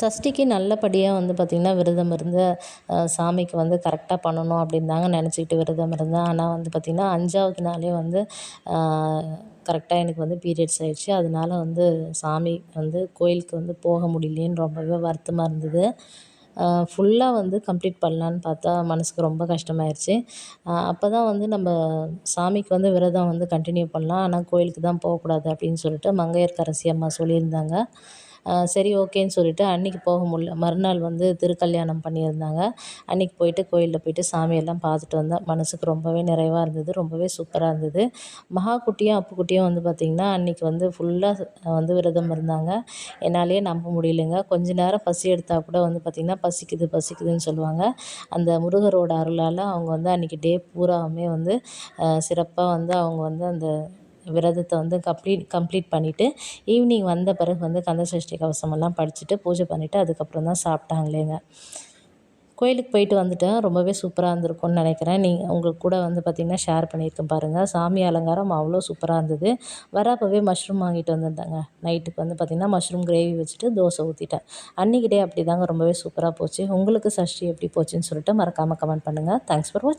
சஷ்டிக்கு நல்லபடியா வந்து பார்த்திங்கன்னா விரதம் இருந்து சாமிக்கு வந்து கரெக்டாக பண்ணணும் அப்படின்னு தாங்க நினச்சிக்கிட்டு விரதம் இருந்தேன். ஆனா வந்து பார்த்திங்கன்னா 5வது நாளே வந்து கரெக்டாக எனக்கு வந்து பீரியட்ஸ் ஆயிடுச்சு. அதனால வந்து சாமி வந்து கோயிலுக்கு வந்து போக முடியலையேன்னு ரொம்பவே வருத்தமா இருந்தது. ஃபுல்லா வந்து கம்ப்ளீட் பண்ணலான்னு பார்த்தா மனசுக்கு ரொம்ப கஷ்டமாயிருச்சு. அப்போ தான் வந்து நம்ம சாமிக்கு வந்து விரதம் வந்து கன்டின்யூ பண்ணலாம். ஆனா கோயிலுக்கு தான் போகக்கூடாது அப்படின்னு சொல்லிட்டு மங்கையர்க்கரசி அம்மா சொல்லியிருந்தாங்க. சரி ஓகேன்னு சொல்லிட்டு அன்னைக்கு போக முடியல. மறுநாள் வந்து திருக்கல்யாணம் பண்ணியிருந்தாங்க. அன்னைக்கு போயிட்டு கோயில்ல போயிட்டு சாமியெல்லாம் பார்த்துட்டு வந்தேன். மனசுக்கு ரொம்பவே நிறைவா இருந்தது. ரொம்பவே சூப்பரா இருந்தது. மகாகுட்டியும், அப்புக்குட்டியும் வந்து பார்த்திங்கன்னா, அன்னைக்கு வந்து ஃபுல்லா வந்து விரதம் இருந்தாங்க. என்னாலயே நம்ப முடியலைங்க. கொஞ்ச நேரம் பசி எடுத்தா கூட வந்து பார்த்திங்கன்னா, பசிக்குது பசிக்குதுன்னு சொல்லுவாங்க. அந்த முருகரோட அருளால அவங்க வந்து அன்னைக்கு டே பூராவுமே வந்து சிறப்பா வந்து அவங்க வந்து அந்த விரதத்த வந்து கம்ப்ளீட் பண்ணிட்டு, ஈவினிங் வந்த பிறகு வந்து கந்த சஷ்டி கவசமெல்லாம் படிச்சுட்டு, பூஜை பண்ணிட்டு, அதுக்கப்புறம் தான் சாப்பிட்டாங்களேங்க. கோயிலுக்கு போயிட்டு வந்துட்டேன். ரொம்பவே சூப்பரா இருந்திருக்கும்னு நினைக்கிறேன். உங்க கூட வந்து பார்த்திங்கன்னா, ஷேர் பண்ணியிருக்கேன் பாருங்கள். சாமி அலங்காரம் அவ்வளோ சூப்பரா இருந்தது. வரப்பவே மஷ்ரூம் வாங்கிட்டு வந்திருந்தேங்க. நைட்டுக்கு வந்து பார்த்திங்கன்னா, மஷ்ரூம் கிரேவி வச்சுட்டு தோசை ஊத்திட்டேன். அன்னைக்கு டே அப்படிதாங்க ரொம்பவே சூப்பரா போச்சு. உங்களுக்கு சஷ்டி எப்படி போச்சுன்னு சொல்லிட்டு மறக்காம கமெண்ட் பண்ணுங்கள். தேங்க்ஸ் ஃபார் வாட்சிங்.